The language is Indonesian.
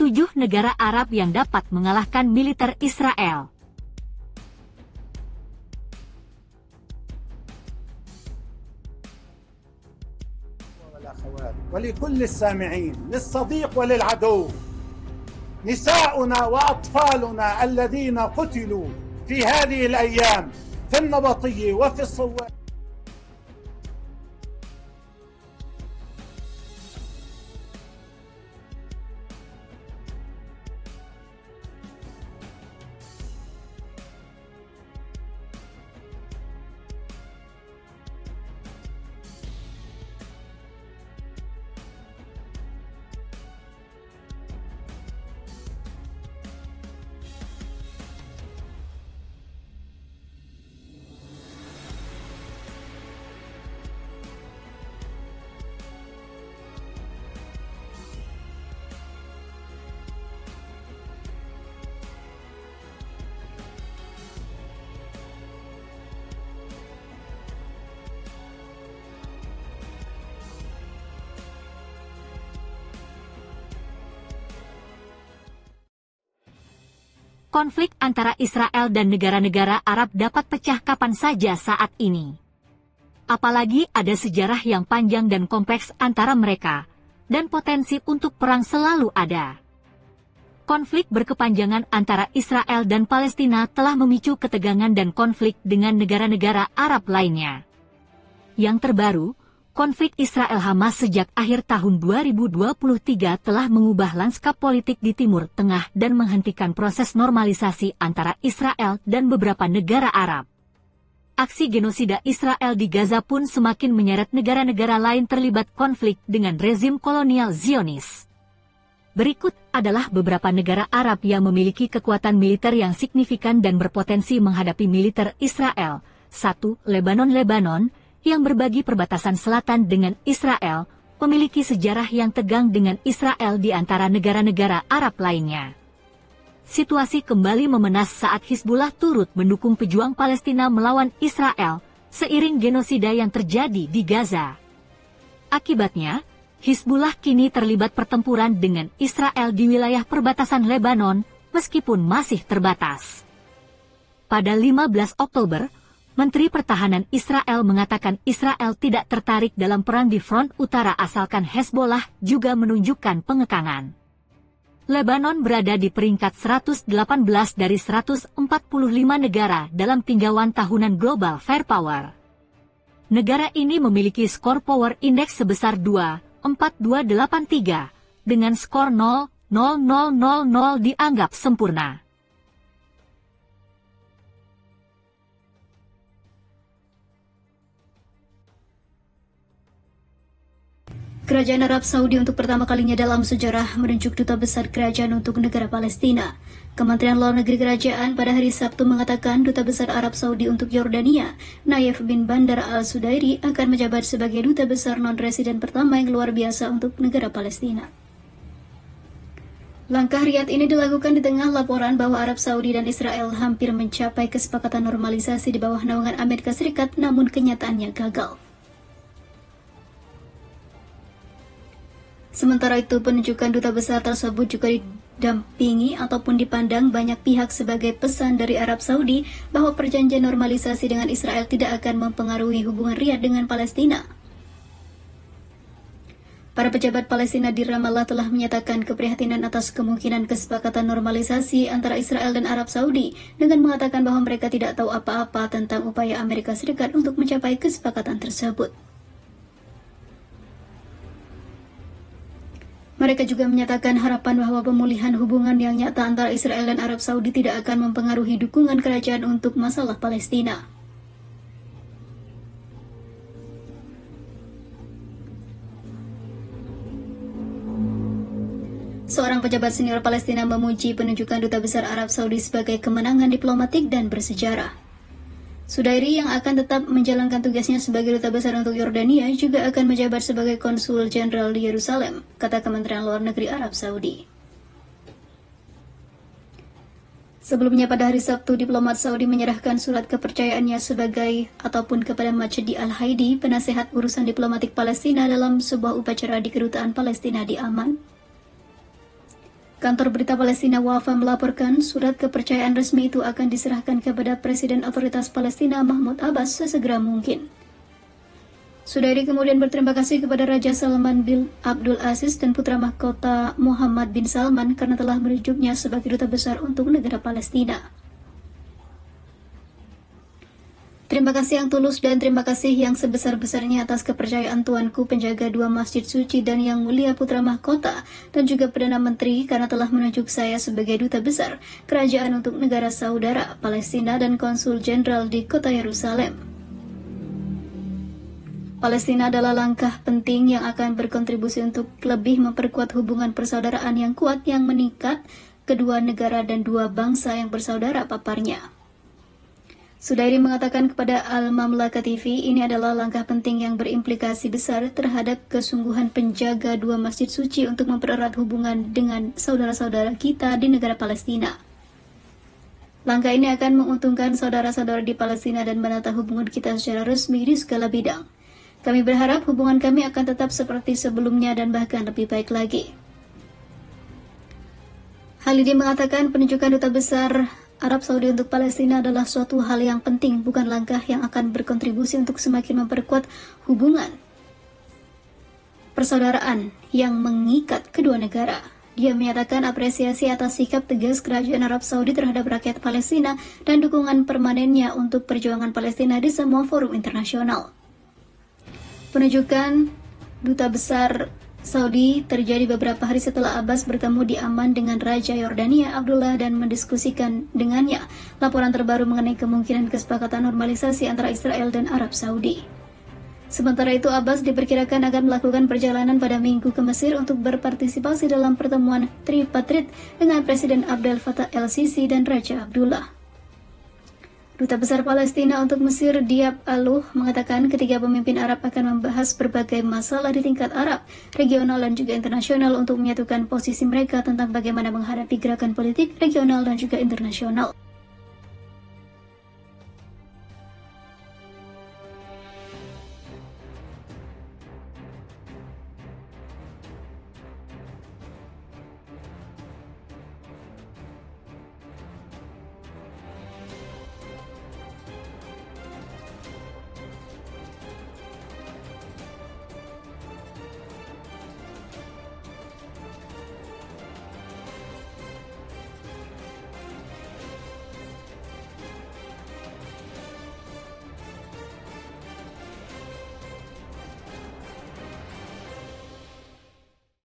7 negara Arab yang dapat mengalahkan militer Israel. ولكل السامعين للصديق وللعدو نساؤنا وأطفالنا الذين قتلوا في هذه الأيام في النبطية وفي الصوان. Konflik antara Israel dan negara-negara Arab dapat pecah kapan saja saat ini. Apalagi ada sejarah yang panjang dan kompleks antara mereka, dan potensi untuk perang selalu ada. Konflik berkepanjangan antara Israel dan Palestina telah memicu ketegangan dan konflik dengan negara-negara Arab lainnya. Yang terbaru, konflik Israel-Hamas sejak akhir tahun 2023 telah mengubah lanskap politik di Timur Tengah dan menghentikan proses normalisasi antara Israel dan beberapa negara Arab. Aksi genosida Israel di Gaza pun semakin menyeret negara-negara lain terlibat konflik dengan rezim kolonial Zionis. Berikut adalah beberapa negara Arab yang memiliki kekuatan militer yang signifikan dan berpotensi menghadapi militer Israel. 1. Lebanon, yang berbagi perbatasan selatan dengan Israel, memiliki sejarah yang tegang dengan Israel di antara negara-negara Arab lainnya. Situasi kembali memenas saat Hizbullah turut mendukung pejuang Palestina melawan Israel, seiring genosida yang terjadi di Gaza. Akibatnya, Hizbullah kini terlibat pertempuran dengan Israel di wilayah perbatasan Lebanon, meskipun masih terbatas. Pada 15 Oktober, Menteri Pertahanan Israel mengatakan Israel tidak tertarik dalam perang di front utara asalkan Hezbollah juga menunjukkan pengekangan. Lebanon berada di peringkat 118 dari 145 negara dalam tinjauan tahunan Global Firepower. Negara ini memiliki skor Power Index sebesar 2,4283, dengan skor 0,0000 dianggap sempurna. Kerajaan Arab Saudi untuk pertama kalinya dalam sejarah menunjuk duta besar kerajaan untuk negara Palestina. Kementerian Luar Negeri Kerajaan pada hari Sabtu mengatakan duta besar Arab Saudi untuk Yordania, Nayef bin Bandar al-Sudairi, akan menjabat sebagai duta besar non-residen pertama yang luar biasa untuk negara Palestina. Langkah Riyadh ini dilakukan di tengah laporan bahwa Arab Saudi dan Israel hampir mencapai kesepakatan normalisasi di bawah naungan Amerika Serikat, namun kenyataannya gagal. Sementara itu, penunjukan duta besar tersebut juga didampingi ataupun dipandang banyak pihak sebagai pesan dari Arab Saudi bahwa perjanjian normalisasi dengan Israel tidak akan mempengaruhi hubungan Riyadh dengan Palestina. Para pejabat Palestina di Ramallah telah menyatakan keprihatinan atas kemungkinan kesepakatan normalisasi antara Israel dan Arab Saudi dengan mengatakan bahwa mereka tidak tahu apa-apa tentang upaya Amerika Serikat untuk mencapai kesepakatan tersebut. Mereka juga menyatakan harapan bahwa pemulihan hubungan yang nyata antara Israel dan Arab Saudi tidak akan mempengaruhi dukungan kerajaan untuk masalah Palestina. Seorang pejabat senior Palestina memuji penunjukan duta besar Arab Saudi sebagai kemenangan diplomatik dan bersejarah. Sudairi yang akan tetap menjalankan tugasnya sebagai duta besar untuk Yordania juga akan menjabat sebagai konsul jenderal di Yerusalem, kata Kementerian Luar Negeri Arab Saudi. Sebelumnya pada hari Sabtu, diplomat Saudi menyerahkan surat kepercayaannya sebagai ataupun kepada Majdi Al-Haidi, penasehat urusan diplomatik Palestina dalam sebuah upacara di kedutaan Palestina di Amman. Kantor Berita Palestina Wafa melaporkan surat kepercayaan resmi itu akan diserahkan kepada Presiden Otoritas Palestina Mahmud Abbas sesegera mungkin. Sudairi kemudian berterima kasih kepada Raja Salman bin Abdul Aziz dan putra mahkota Muhammad bin Salman karena telah menunjuknya sebagai duta besar untuk negara Palestina. Terima kasih yang tulus dan terima kasih yang sebesar-besarnya atas kepercayaan Tuanku penjaga dua masjid suci dan yang mulia putra mahkota dan juga Perdana Menteri karena telah menunjuk saya sebagai duta besar kerajaan untuk negara saudara Palestina dan konsul jenderal di kota Yerusalem. Palestina adalah langkah penting yang akan berkontribusi untuk lebih memperkuat hubungan persaudaraan yang kuat yang meningkat kedua negara dan dua bangsa yang bersaudara, paparnya. Sudairi mengatakan kepada Al-Mamlaka TV, ini adalah langkah penting yang berimplikasi besar terhadap kesungguhan penjaga dua masjid suci untuk mempererat hubungan dengan saudara-saudara kita di negara Palestina. Langkah ini akan menguntungkan saudara-saudara di Palestina dan menata hubungan kita secara resmi di segala bidang. Kami berharap hubungan kami akan tetap seperti sebelumnya dan bahkan lebih baik lagi. Halidi mengatakan penunjukan duta besar Arab Saudi untuk Palestina adalah suatu hal yang penting, bukan langkah yang akan berkontribusi untuk semakin memperkuat hubungan persaudaraan yang mengikat kedua negara. Dia menyatakan apresiasi atas sikap tegas Kerajaan Arab Saudi terhadap rakyat Palestina dan dukungan permanennya untuk perjuangan Palestina di semua forum internasional. Penunjukan duta besar Saudi terjadi beberapa hari setelah Abbas bertemu di Amman dengan Raja Yordania Abdullah dan mendiskusikan dengannya laporan terbaru mengenai kemungkinan kesepakatan normalisasi antara Israel dan Arab Saudi. Sementara itu, Abbas diperkirakan akan melakukan perjalanan pada Minggu ke Mesir untuk berpartisipasi dalam pertemuan tripartit dengan Presiden Abdel Fattah el-Sisi dan Raja Abdullah. Duta Besar Palestina untuk Mesir Diab Aluh mengatakan ketiga pemimpin Arab akan membahas berbagai masalah di tingkat Arab, regional dan juga internasional untuk menyatukan posisi mereka tentang bagaimana menghadapi gerakan politik regional dan juga internasional.